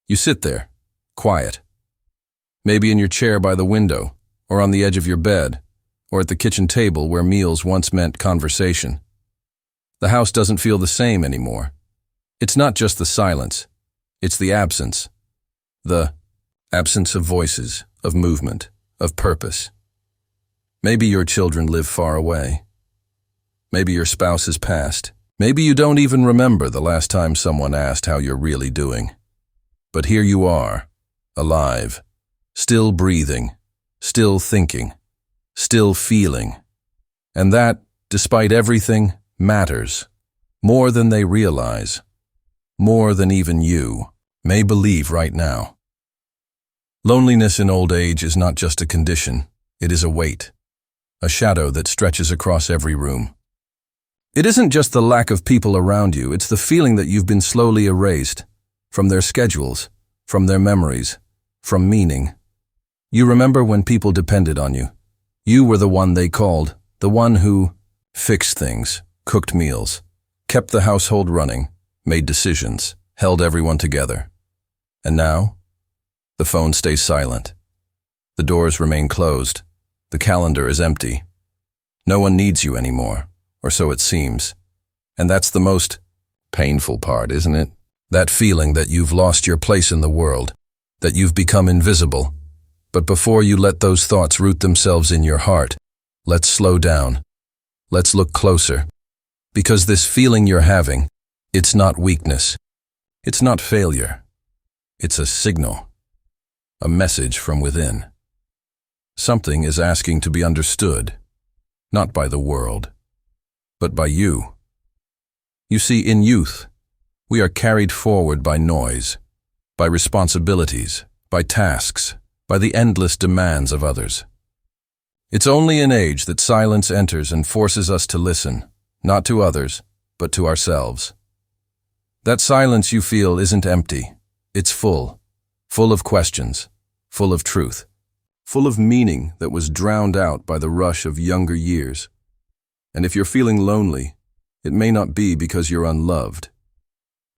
You sit there, quiet. Maybe in your chair by the window, or on the edge of your bed, or at the kitchen table where meals once meant conversation. The house doesn't feel the same anymore. It's not just the silence, it's the absence. The absence of voices, of movement, of purpose. Maybe your children live far away. Maybe your spouse has passed. Maybe you don't even remember the last time someone asked how you're really doing. But here you are, alive, still breathing, still thinking, still feeling. And that, despite everything, matters, more than they realize, more than even you may believe right now. Loneliness in old age is not just a condition, it is a weight, a shadow that stretches across every room. It isn't just the lack of people around you, it's the feeling that you've been slowly erased, from their schedules, from their memories, from meaning. You remember when people depended on you. You were the one they called, the one who fixed things, cooked meals, kept the household running, made decisions, held everyone together. And now, the phone stays silent. The doors remain closed. The calendar is empty. No one needs you anymore, or so it seems. And that's the most painful part, isn't it? That feeling that you've lost your place in the world, that you've become invisible. But before you let those thoughts root themselves in your heart, let's slow down. Let's look closer. Because this feeling you're having, it's not weakness. It's not failure. It's a signal. A message from within. Something is asking to be understood, not by the world, but by you. You see, in youth, we are carried forward by noise, by responsibilities, by tasks, by the endless demands of others. It's only in age that silence enters and forces us to listen, not to others, but to ourselves. That silence you feel isn't empty, it's full of questions, full of truth, full of meaning that was drowned out by the rush of younger years. And if you're feeling lonely, it may not be because you're unloved.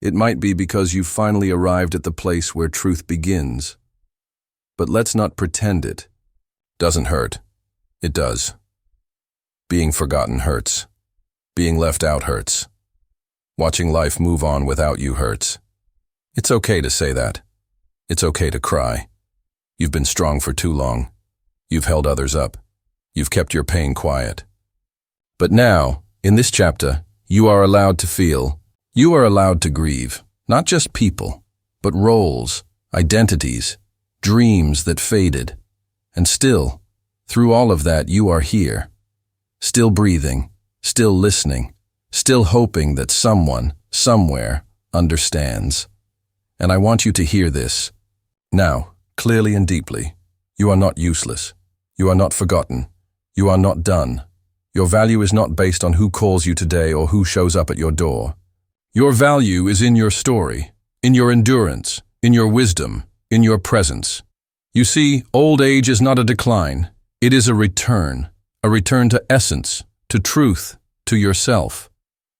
It might be because you've finally arrived at the place where truth begins. But let's not pretend it doesn't hurt. It does. Being forgotten hurts. Being left out hurts. Watching life move on without you hurts. It's okay to say that. It's okay to cry. You've been strong for too long. You've held others up. You've kept your pain quiet. But now, in this chapter, you are allowed to feel. You are allowed to grieve. Not just people, but roles, identities, dreams that faded. And still, through all of that, you are here. Still breathing, still listening, still hoping that someone, somewhere, understands. And I want you to hear this. Now, clearly and deeply, you are not useless. You are not forgotten. You are not done. Your value is not based on who calls you today or who shows up at your door. Your value is in your story, in your endurance, in your wisdom, in your presence. You see, old age is not a decline. It is a return to essence, to truth, to yourself.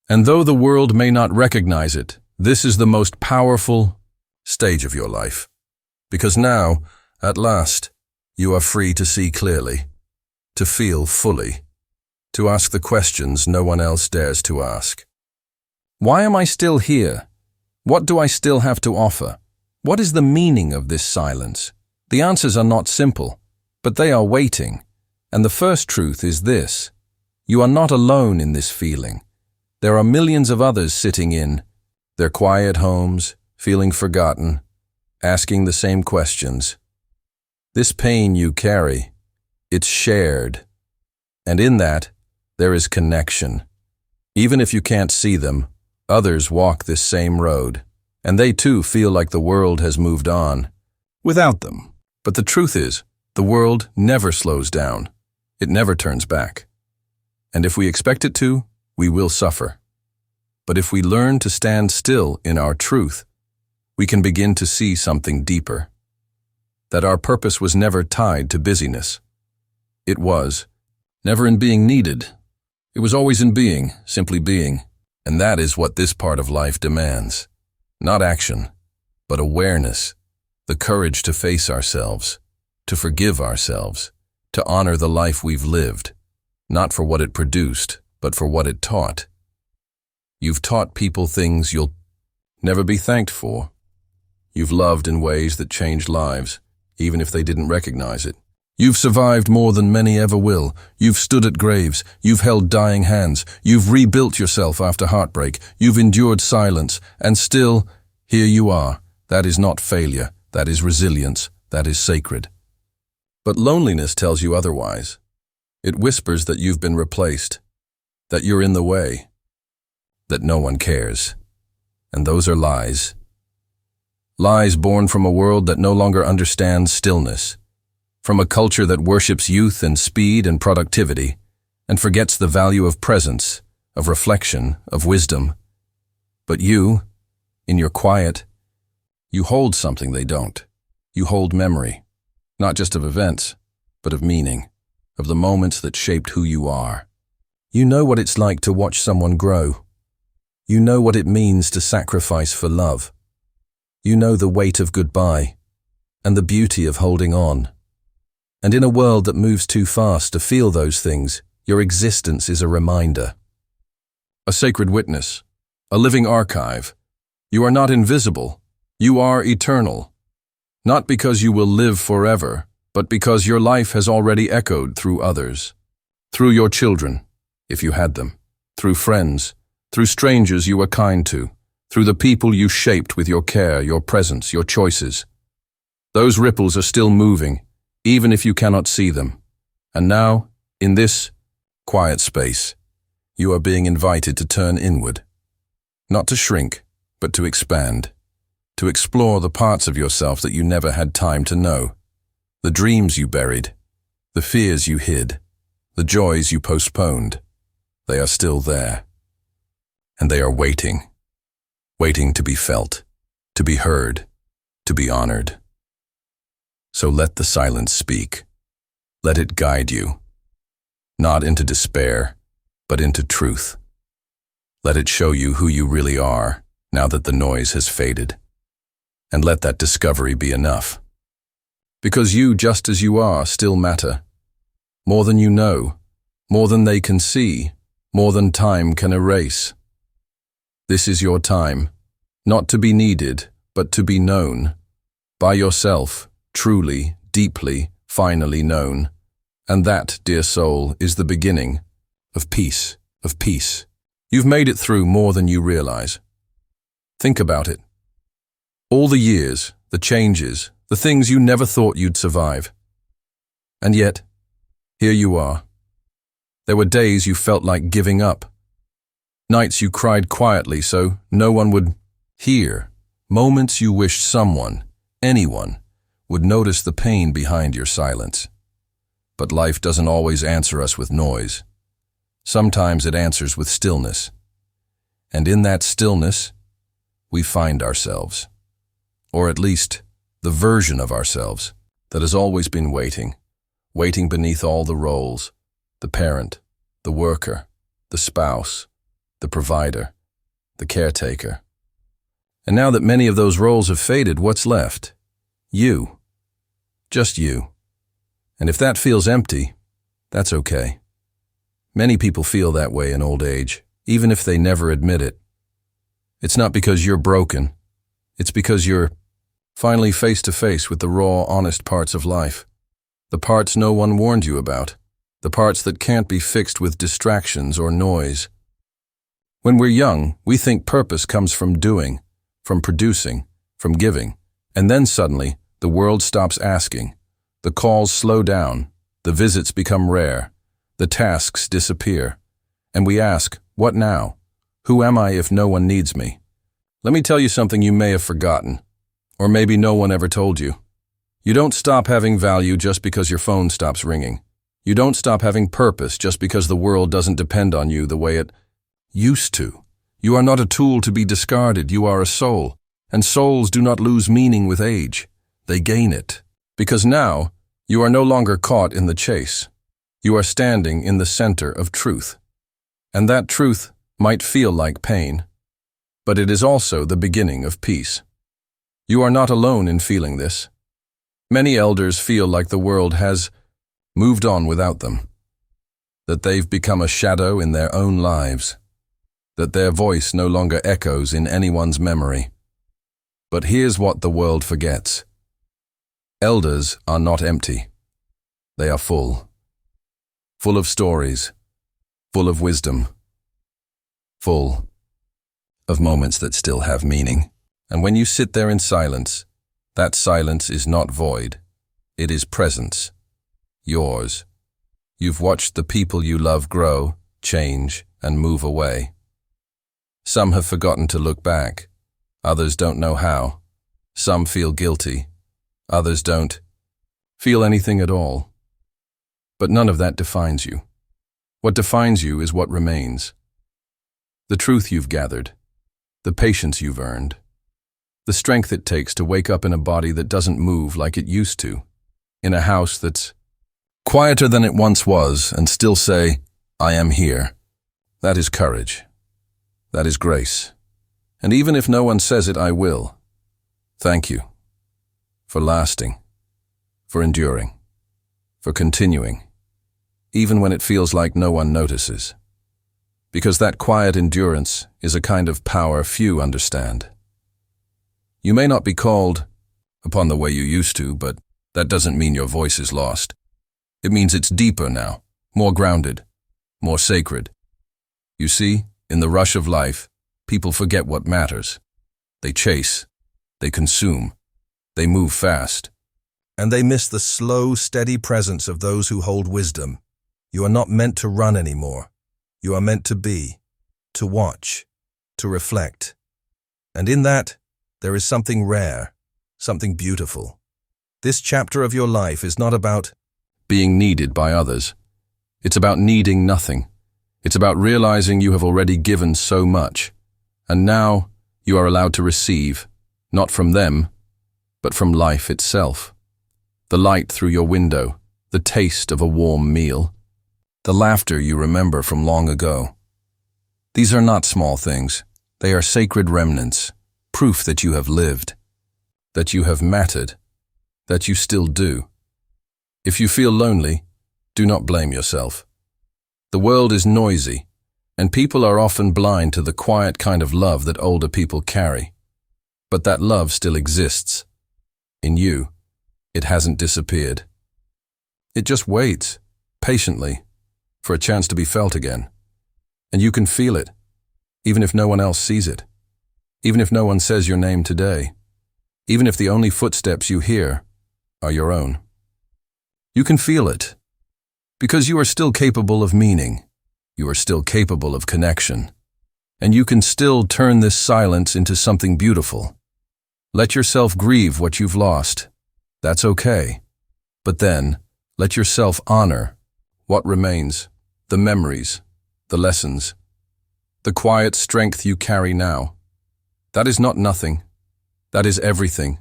And though the world may not recognize it, this is the most powerful stage of your life. Because now, at last, you are free to see clearly, to feel fully, to ask the questions no one else dares to ask. Why am I still here? What do I still have to offer? What is the meaning of this silence? The answers are not simple, but they are waiting. And the first truth is this: you are not alone in this feeling. There are millions of others sitting in their quiet homes, feeling forgotten, asking the same questions. This pain you carry, it's shared. And in that, there is connection. Even if you can't see them, others walk this same road, and they too feel like the world has moved on without them. But the truth is, the world never slows down. It never turns back. And if we expect it to, we will suffer. But if we learn to stand still in our truth, we can begin to see something deeper. That our purpose was never tied to busyness. It was never in being needed. It was always in being, simply being. And that is what this part of life demands. Not action, but awareness, The courage to face ourselves, to forgive ourselves, to honor the life we've lived, not for what it produced, but for what it taught. You've taught people things you'll never be thanked for. You've loved in ways that changed lives, even if they didn't recognize it. You've survived more than many ever will. You've stood at graves. You've held dying hands. You've rebuilt yourself after heartbreak. You've endured silence. And still, here you are. That is not failure. That is resilience. That is sacred. But loneliness tells you otherwise. It whispers that you've been replaced, that you're in the way, that no one cares. And those are lies. Lies born from a world that no longer understands stillness, from a culture that worships youth and speed and productivity, and forgets the value of presence, of reflection, of wisdom. But you, in your quiet, you hold something they don't. You hold memory, not just of events, but of meaning, of the moments that shaped who you are. You know what it's like to watch someone grow. You know what it means to sacrifice for love. You know the weight of goodbye and the beauty of holding on. And in a world that moves too fast to feel those things, your existence is a reminder. A sacred witness, a living archive. You are not invisible. You are eternal. Not because you will live forever, but because your life has already echoed through others. Through your children, if you had them. Through friends. Through strangers you were kind to. Through the people you shaped with your care, your presence, your choices. Those ripples are still moving, even if you cannot see them. And now, in this quiet space, you are being invited to turn inward. Not to shrink, but to expand. To explore the parts of yourself that you never had time to know. The dreams you buried, the fears you hid, the joys you postponed. They are still there. And they are waiting. Waiting to be felt, to be heard, to be honored. So let the silence speak. Let it guide you, not into despair, but into truth. Let it show you who you really are, now that the noise has faded. And let that discovery be enough. Because you, just as you are, still matter. More than you know, more than they can see, more than time can erase. This is your time, not to be needed, but to be known. By yourself, truly, deeply, finally known. And that, dear soul, is the beginning of peace, of peace. You've made it through more than you realize. Think about it. All the years, the changes, the things you never thought you'd survive. And yet, here you are. There were days you felt like giving up. Nights you cried quietly so no one would hear. Moments you wished someone, anyone, would notice the pain behind your silence. But life doesn't always answer us with noise. Sometimes it answers with stillness. And in that stillness, we find ourselves. Or at least, the version of ourselves that has always been waiting beneath all the roles, the parent, the worker, the spouse, the provider, the caretaker. And now that many of those roles have faded, what's left? You. Just you. And if that feels empty, that's okay. Many people feel that way in old age, even if they never admit it. It's not because you're broken. It's because you're finally face to face with the raw, honest parts of life. The parts no one warned you about. The parts that can't be fixed with distractions or noise. When we're young, we think purpose comes from doing, from producing, from giving. And then suddenly, the world stops asking. The calls slow down. The visits become rare. The tasks disappear. And we ask, what now? Who am I if no one needs me? Let me tell you something you may have forgotten. Or maybe no one ever told you. You don't stop having value just because your phone stops ringing. You don't stop having purpose just because the world doesn't depend on you the way it used to. You are not a tool to be discarded. You are a soul. And souls do not lose meaning with age. They gain it. Because now, you are no longer caught in the chase. You are standing in the center of truth. And that truth might feel like pain. But it is also the beginning of peace. You are not alone in feeling this. Many elders feel like the world has moved on without them, that they've become a shadow in their own lives, that their voice no longer echoes in anyone's memory. But here's what the world forgets. Elders are not empty. They are full. Full of stories, full of wisdom, full of moments that still have meaning. And when you sit there in silence, that silence is not void. It is presence. Yours. You've watched the people you love grow, change, and move away. Some have forgotten to look back. Others don't know how. Some feel guilty. Others don't feel anything at all. But none of that defines you. What defines you is what remains. The truth you've gathered. The patience you've earned. The strength it takes to wake up in a body that doesn't move like it used to. In a house that's quieter than it once was and still say, I am here. That is courage. That is grace. And even if no one says it, I will. Thank you. For lasting. For enduring. For continuing. Even when it feels like no one notices. Because that quiet endurance is a kind of power few understand. You may not be called upon the way you used to, but that doesn't mean your voice is lost. It means it's deeper now, more grounded, more sacred. You see, in the rush of life, people forget what matters. They chase, they consume, they move fast. And they miss the slow, steady presence of those who hold wisdom. You are not meant to run anymore. You are meant to be, to watch, to reflect. And in that, there is something rare, something beautiful. This chapter of your life is not about being needed by others. It's about needing nothing. It's about realizing you have already given so much. And now you are allowed to receive, not from them, but from life itself. The light through your window, the taste of a warm meal, the laughter you remember from long ago. These are not small things. They are sacred remnants. Proof that you have lived, that you have mattered, that you still do. If you feel lonely, do not blame yourself. The world is noisy, and people are often blind to the quiet kind of love that older people carry. But that love still exists. In you, it hasn't disappeared. It just waits, patiently, for a chance to be felt again. And you can feel it, even if no one else sees it. Even if no one says your name today, even if the only footsteps you hear are your own. You can feel it, because you are still capable of meaning, you are still capable of connection, and you can still turn this silence into something beautiful. Let yourself grieve what you've lost. That's okay. But then, let yourself honor what remains, the memories, the lessons, the quiet strength you carry now. That is not nothing. That is everything.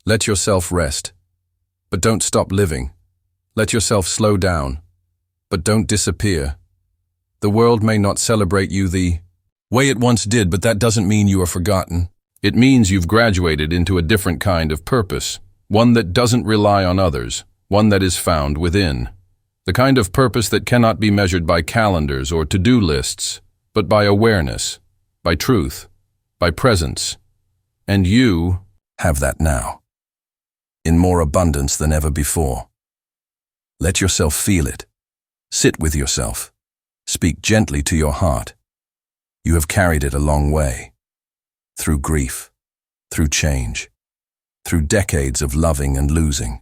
Let yourself rest. But don't stop living. Let yourself slow down. But don't disappear. The world may not celebrate you the way it once did, but that doesn't mean you are forgotten. It means you've graduated into a different kind of purpose, one that doesn't rely on others, one that is found within. The kind of purpose that cannot be measured by calendars or to-do lists, but by awareness, by truth, by presence. And you have that now, in more abundance than ever before. Let yourself feel it. Sit with yourself. Speak gently to your heart. You have carried it a long way. Through grief, through change, through decades of loving and losing.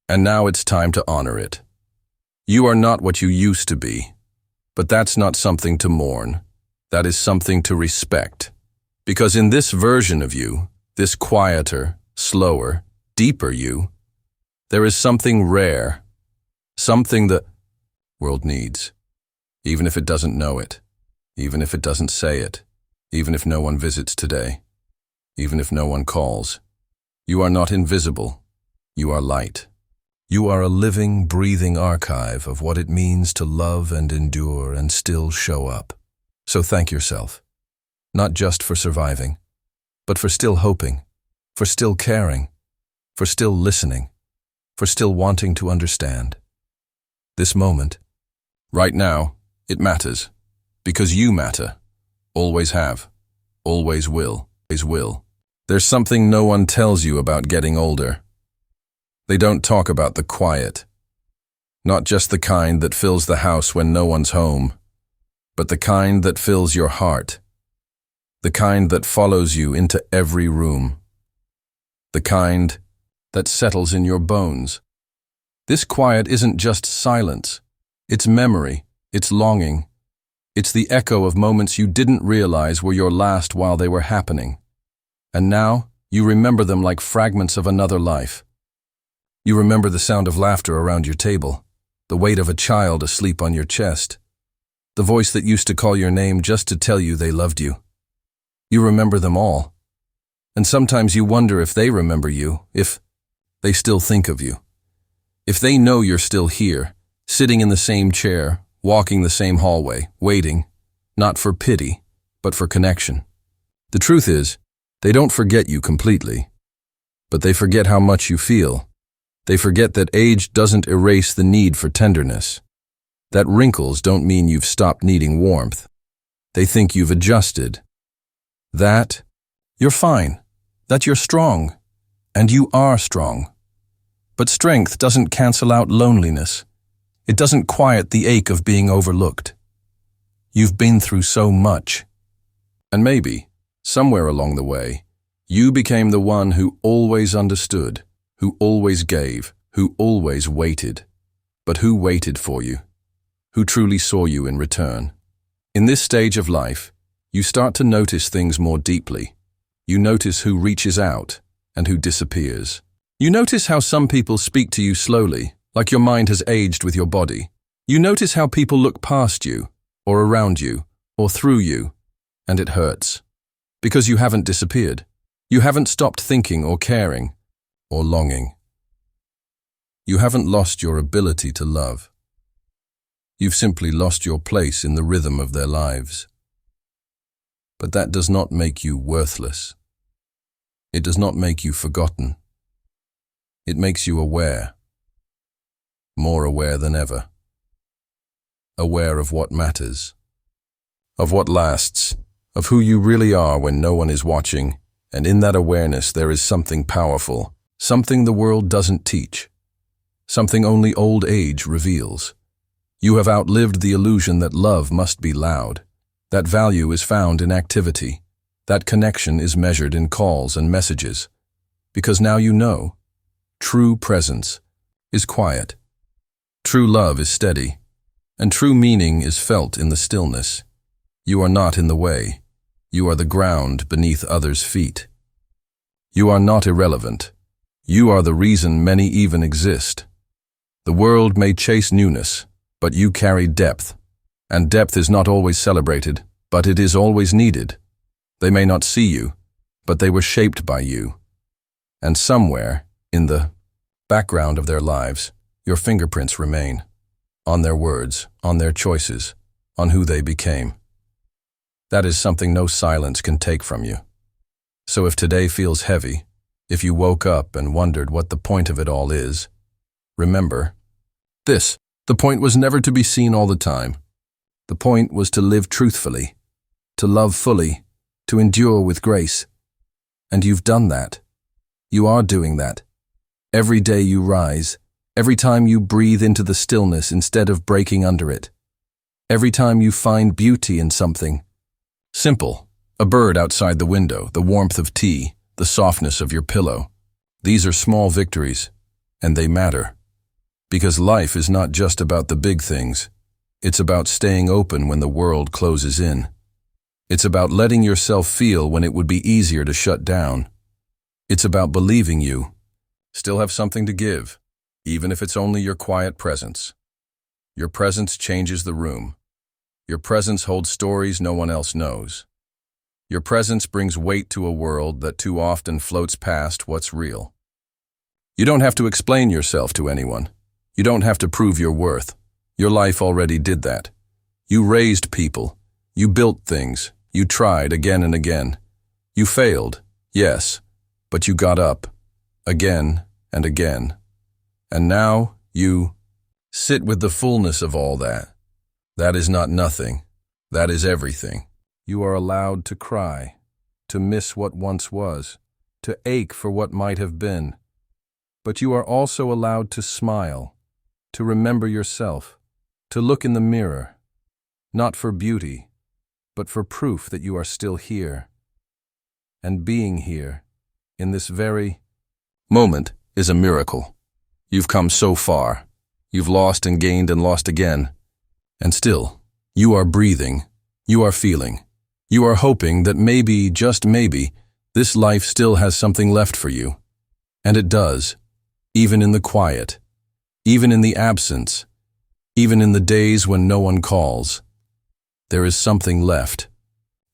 And now it's time to honor it. You are not what you used to be, but that's not something to mourn. That is something to respect. Because in this version of you, this quieter, slower, deeper you, there is something rare, something the world needs, even if it doesn't know it, even if it doesn't say it, even if no one visits today, even if no one calls. You are not invisible. You are light. You are a living, breathing archive of what it means to love and endure and still show up. So thank yourself, not just for surviving, but for still hoping, for still caring, for still listening, for still wanting to understand. This moment, right now, it matters, because you matter, always have, always will, always will. There's something no one tells you about getting older. They don't talk about the quiet, not just the kind that fills the house when no one's home, but the kind that fills your heart, the kind that follows you into every room, the kind that settles in your bones. This quiet isn't just silence. It's memory, it's longing. It's the echo of moments you didn't realize were your last while they were happening. And now, you remember them like fragments of another life. You remember the sound of laughter around your table, the weight of a child asleep on your chest, the voice that used to call your name just to tell you they loved you. You remember them all. And sometimes you wonder if they remember you, if they still think of you. If they know you're still here, sitting in the same chair, walking the same hallway, waiting, not for pity, but for connection. The truth is, they don't forget you completely, but they forget how much you feel. They forget that age doesn't erase the need for tenderness, that wrinkles don't mean you've stopped needing warmth. They think you've adjusted, that you're fine, that you're strong, and you are strong. But strength doesn't cancel out loneliness. It doesn't quiet the ache of being overlooked. You've been through so much. And maybe, somewhere along the way, you became the one who always understood, who always gave, who always waited. But who waited for you? Who truly saw you in return? In this stage of life, you start to notice things more deeply. You notice who reaches out and who disappears. You notice how some people speak to you slowly, like your mind has aged with your body. You notice how people look past you, or around you, or through you, and it hurts. Because you haven't disappeared. You haven't stopped thinking or caring, or longing. You haven't lost your ability to love. You've simply lost your place in the rhythm of their lives. But that does not make you worthless. It does not make you forgotten. It makes you aware. More aware than ever. Aware of what matters. Of what lasts. Of who you really are when no one is watching. And in that awareness there is something powerful. Something the world doesn't teach. Something only old age reveals. You have outlived the illusion that love must be loud. That value is found in activity. That connection is measured in calls and messages. Because now you know. True presence is quiet. True love is steady. And true meaning is felt in the stillness. You are not in the way. You are the ground beneath others' feet. You are not irrelevant. You are the reason many even exist. The world may chase newness, but you carry depth. And depth is not always celebrated, but it is always needed. They may not see you, but they were shaped by you. And somewhere, in the background of their lives, your fingerprints remain. On their words, on their choices, on who they became. That is something no silence can take from you. So if today feels heavy, if you woke up and wondered what the point of it all is, remember this: the point was never to be seen all the time. The point was to live truthfully, to love fully, to endure with grace. And you've done that. You are doing that. Every day you rise, every time you breathe into the stillness instead of breaking under it. Every time you find beauty in something. Simple. A bird outside the window, the warmth of tea, the softness of your pillow. These are small victories, and they matter. Because life is not just about the big things. It's about staying open when the world closes in. It's about letting yourself feel when it would be easier to shut down. It's about believing you still have something to give, even if it's only your quiet presence. Your presence changes the room. Your presence holds stories no one else knows. Your presence brings weight to a world that too often floats past what's real. You don't have to explain yourself to anyone. You don't have to prove your worth. Your life already did that. You raised people. You built things. You tried again and again. You failed, yes, But you got up, again and again. And now you sit with the fullness of all that. That is not nothing. That is everything. You are allowed to cry, to miss what once was, to ache for what might have been. But you are also allowed to smile, to remember yourself, to look in the mirror, not for beauty, but for proof that you are still here. And being here, in this very moment, is a miracle. You've come so far. You've lost and gained and lost again. And still, you are breathing. You are feeling. You are hoping that maybe, just maybe, this life still has something left for you. And it does, even in the quiet, even in the absence, even in the days when no one calls. There is something left.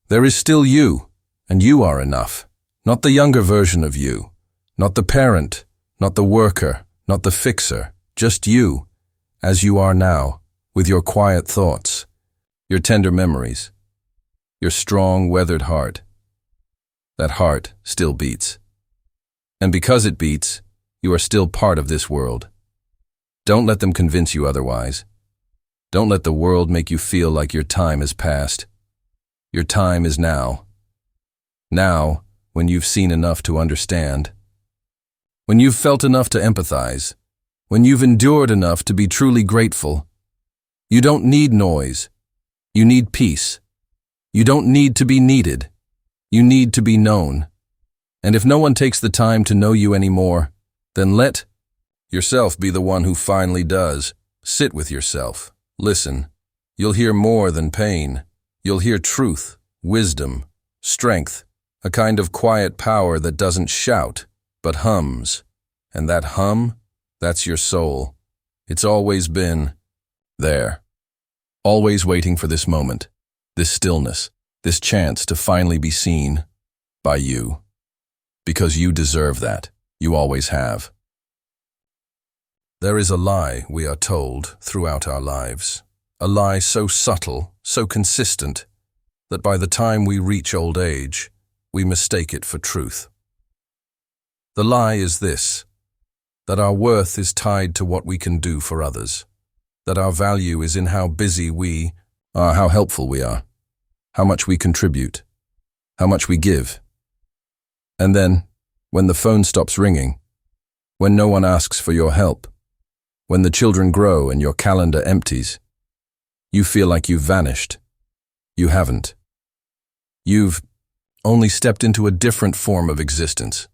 There is still you, and you are enough. Not the younger version of you, not the parent, not the worker, not the fixer, just you, as you are now, with your quiet thoughts, your tender memories, your strong, weathered heart. That heart still beats. And because it beats, you are still part of this world. Don't let them convince you otherwise. Don't let the world make you feel like your time has passed. Your time is now. Now, when you've seen enough to understand. When you've felt enough to empathize. When you've endured enough to be truly grateful. You don't need noise. You need peace. You don't need to be needed. You need to be known. And if no one takes the time to know you anymore, then let yourself be the one who finally does. Sit with yourself. Listen. You'll hear more than pain. You'll hear truth, wisdom, strength, a kind of quiet power that doesn't shout, but hums. And that hum, that's your soul. It's always been there. Always waiting for this moment, this stillness, this chance to finally be seen by you. Because you deserve that. You always have. There is a lie, we are told, throughout our lives. A lie so subtle, so consistent, that by the time we reach old age, we mistake it for truth. The lie is this, that our worth is tied to what we can do for others, that our value is in how busy we are, how helpful we are, how much we contribute, how much we give. And then, when the phone stops ringing, when no one asks for your help, when the children grow and your calendar empties, you feel like you've vanished. You haven't. You've only stepped into a different form of existence.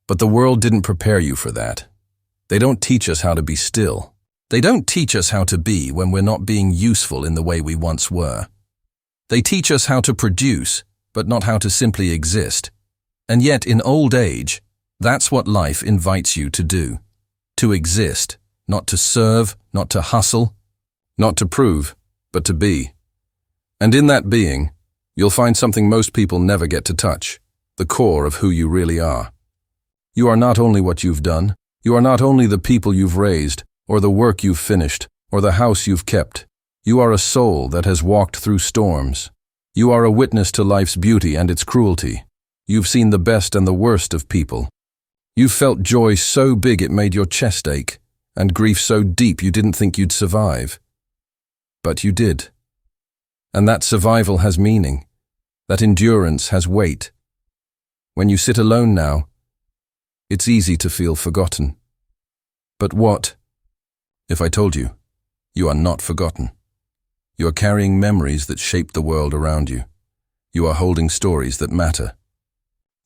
But the world didn't prepare you for that. They don't teach us how to be still. They don't teach us how to be when we're not being useful in the way we once were. They teach us how to produce, but not how to simply exist. And yet, in old age, that's what life invites you to do. To exist, not to serve, not to hustle, not to prove, but to be. And in that being, you'll find something most people never get to touch, the core of who you really are. You are not only what you've done, you are not only the people you've raised, or the work you've finished, or the house you've kept. You are a soul that has walked through storms. You are a witness to life's beauty and its cruelty. You've seen the best and the worst of people. You've felt joy so big it made your chest ache, and grief so deep you didn't think you'd survive. But you did. And that survival has meaning. That endurance has weight. When you sit alone now, it's easy to feel forgotten. But what if I told you, you are not forgotten? You are carrying memories that shaped the world around you. You are holding stories that matter.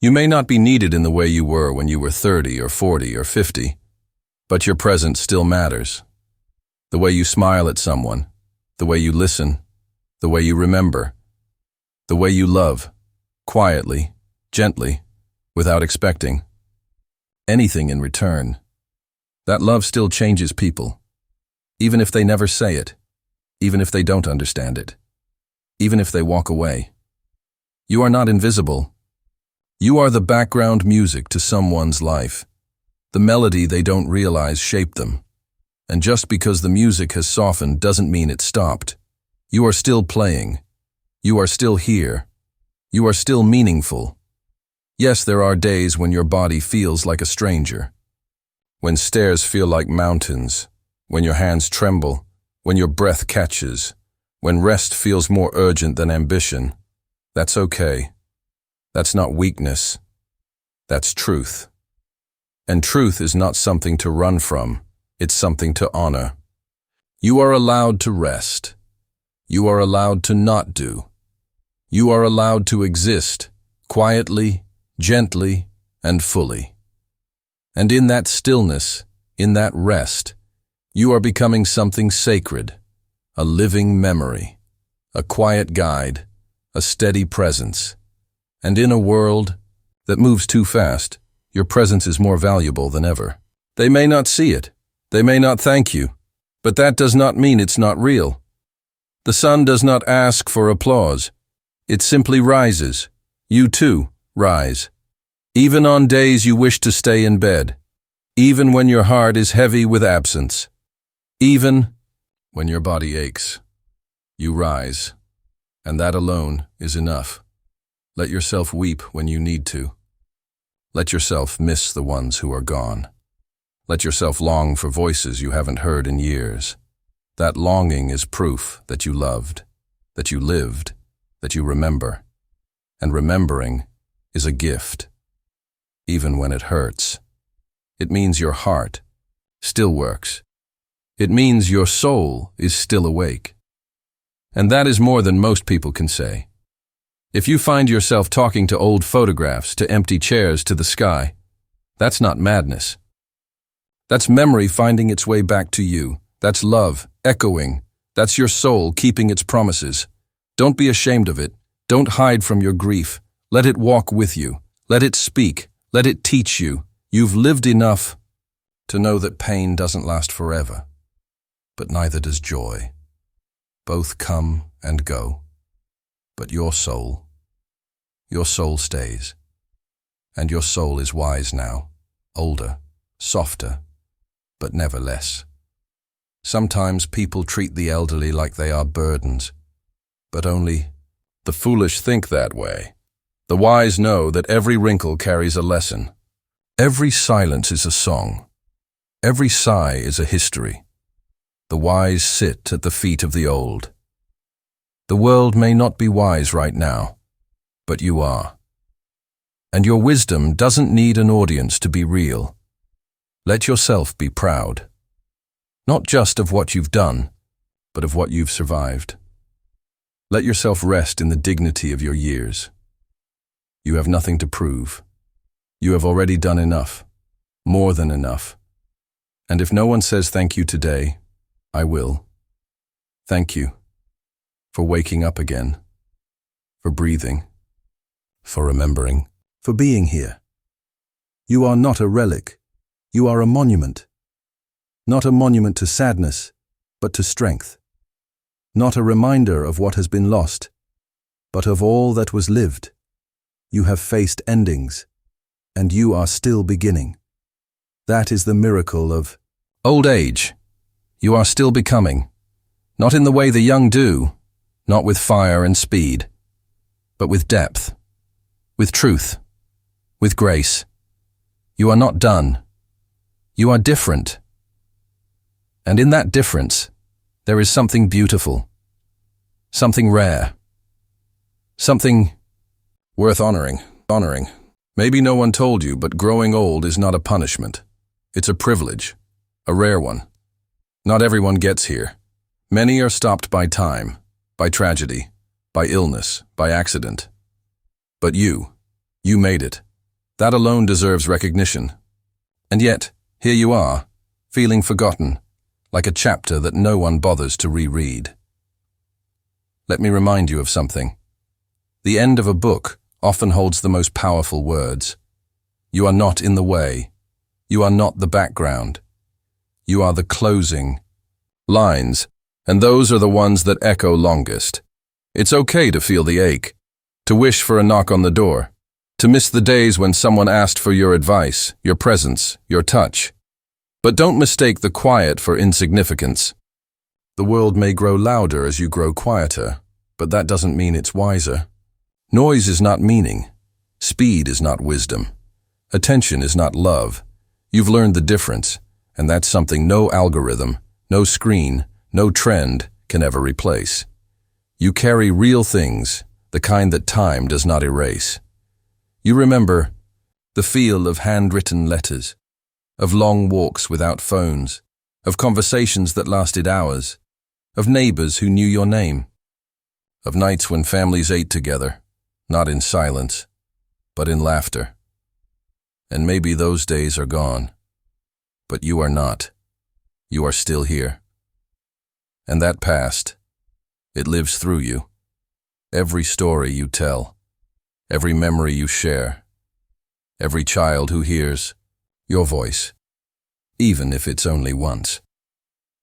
You may not be needed in the way you were when you were 30 or 40 or 50, but your presence still matters. The way you smile at someone, the way you listen, the way you remember, the way you love, quietly, gently, without expecting anything in return. That love still changes people, even if they never say it, even if they don't understand it, even if they walk away. You are not invisible. You are the background music to someone's life. The melody they don't realize shaped them. And just because the music has softened doesn't mean it stopped. You are still playing. You are still here. You are still meaningful. Yes, there are days when your body feels like a stranger, when stairs feel like mountains, when your hands tremble, when your breath catches, when rest feels more urgent than ambition. That's okay. That's not weakness. That's truth. And truth is not something to run from. It's something to honor. You are allowed to rest. You are allowed to not do. You are allowed to exist, quietly, gently, and fully. And in that stillness, in that rest, you are becoming something sacred, a living memory, a quiet guide, a steady presence. And in a world that moves too fast, your presence is more valuable than ever. They may not see it, they may not thank you, but that does not mean it's not real. The sun does not ask for applause. It simply rises. You too rise. Even on days you wish to stay in bed. Even when your heart is heavy with absence. Even when your body aches. You rise. And that alone is enough. Let yourself weep when you need to. Let yourself miss the ones who are gone. Let yourself long for voices you haven't heard in years. That longing is proof that you loved, that you lived, that you remember. And remembering is a gift, even when it hurts. It means your heart still works. It means your soul is still awake. And that is more than most people can say. If you find yourself talking to old photographs, to empty chairs, to the sky, that's not madness. That's memory finding its way back to you. That's love, echoing. That's your soul keeping its promises. Don't be ashamed of it. Don't hide from your grief. Let it walk with you. Let it speak. Let it teach you. You've lived enough to know that pain doesn't last forever. But neither does joy. Both come and go. But your soul stays. And your soul is wise now, older, softer, but never less. Sometimes people treat the elderly like they are burdens, but only the foolish think that way. The wise know that every wrinkle carries a lesson. Every silence is a song. Every sigh is a history. The wise sit at the feet of the old. The world may not be wise right now, but you are. And your wisdom doesn't need an audience to be real. Let yourself be proud. Not just of what you've done, but of what you've survived. Let yourself rest in the dignity of your years. You have nothing to prove. You have already done enough, more than enough. And if no one says thank you today, I will. Thank you for waking up again, for breathing, for remembering, for being here. You are not a relic. You are a monument. Not a monument to sadness, but to strength. Not a reminder of what has been lost, but of all that was lived. You have faced endings, and you are still beginning. That is the miracle of old age. You are still becoming, not in the way the young do, not with fire and speed, but with depth, with truth, with grace. You are not done. You are different. And in that difference, there is something beautiful, something rare, something worth honoring. Maybe no one told you, but growing old is not a punishment. It's a privilege, a rare one. Not everyone gets here. Many are stopped by time, by tragedy, by illness, by accident. But you made it. That alone deserves recognition. And yet, here you are, feeling forgotten, like a chapter that no one bothers to reread. Let me remind you of something. The end of a book often holds the most powerful words. You are not in the way. You are not the background. You are the closing lines, and those are the ones that echo longest. It's okay to feel the ache, to wish for a knock on the door, to miss the days when someone asked for your advice, your presence, your touch. But don't mistake the quiet for insignificance. The world may grow louder as you grow quieter, but that doesn't mean it's wiser. Noise is not meaning. Speed is not wisdom. Attention is not love. You've learned the difference, and that's something no algorithm, no screen, no trend can ever replace. You carry real things, the kind that time does not erase. You remember the feel of handwritten letters, of long walks without phones, of conversations that lasted hours, of neighbors who knew your name, of nights when families ate together, not in silence, but in laughter. And maybe those days are gone, but you are not. You are still here. And that past, it lives through you. Every story you tell, every memory you share, every child who hears your voice, even if it's only once.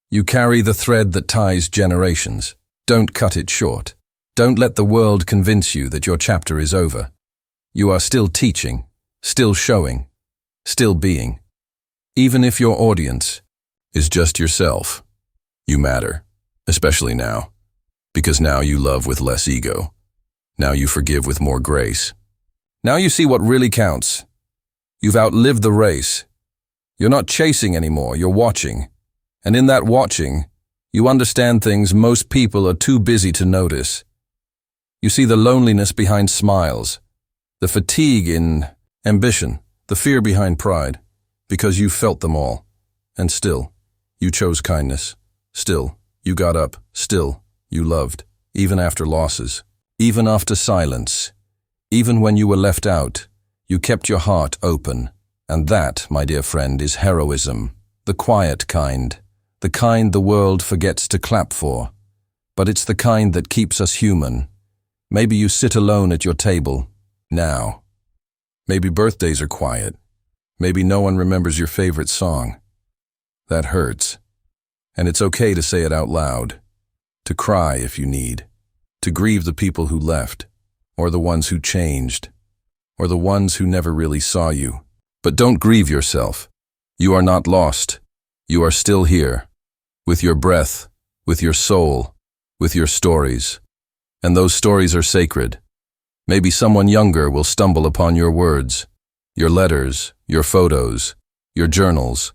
You carry the thread that ties generations. Don't cut it short. Don't let the world convince you that your chapter is over. You are still teaching, still showing, still being. Even if your audience is just yourself, you matter, especially now. Because now you love with less ego. Now you forgive with more grace. Now you see what really counts. You've outlived the race. You're not chasing anymore, you're watching. And in that watching, you understand things most people are too busy to notice. You see the loneliness behind smiles, the fatigue in ambition, the fear behind pride, because you felt them all. And still, you chose kindness. Still, you got up. Still, you loved, even after losses, even after silence, even when you were left out, you kept your heart open. And that, my dear friend, is heroism, the quiet kind, the kind the world forgets to clap for. But it's the kind that keeps us human. Maybe you sit alone at your table, now. Maybe birthdays are quiet. Maybe no one remembers your favorite song. That hurts. And it's okay to say it out loud. To cry if you need, to grieve the people who left, or the ones who changed, or the ones who never really saw you. But don't grieve yourself. You are not lost. You are still here, with your breath, with your soul, with your stories. And those stories are sacred. Maybe someone younger will stumble upon your words, your letters, your photos, your journals.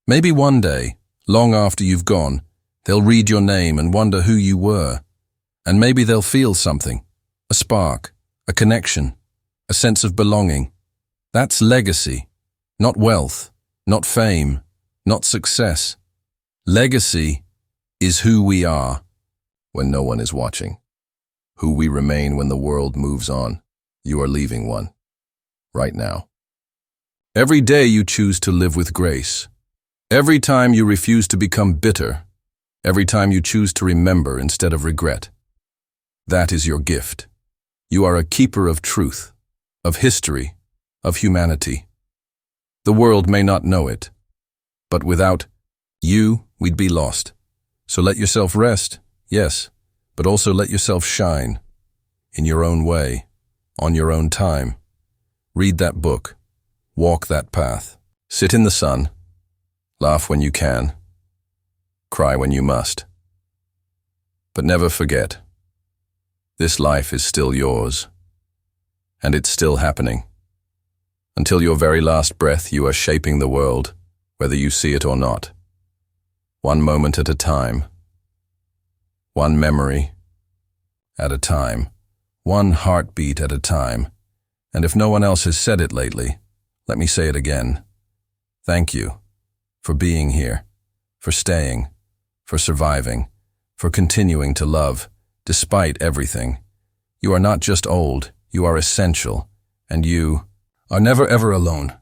Maybe one day, long after you've gone, they'll read your name and wonder who you were. And maybe they'll feel something, a spark, a connection, a sense of belonging. That's legacy, not wealth, not fame, not success. Legacy is who we are when no one is watching, who we remain when the world moves on. You are leaving one, right now. Every day you choose to live with grace. Every time you refuse to become bitter. Every time you choose to remember instead of regret. That is your gift. You are a keeper of truth, of history, of humanity. The world may not know it, but without you, we'd be lost. So let yourself rest, yes, but also let yourself shine, in your own way, on your own time. Read that book, walk that path, sit in the sun, laugh when you can, cry when you must. But never forget, this life is still yours, and it's still happening. Until your very last breath, you are shaping the world, whether you see it or not. One moment at a time, one memory at a time, one heartbeat at a time. And if no one else has said it lately, let me say it again. Thank you for being here, for staying, for surviving, for continuing to love, despite everything. You are not just old, you are essential, and you are never ever alone.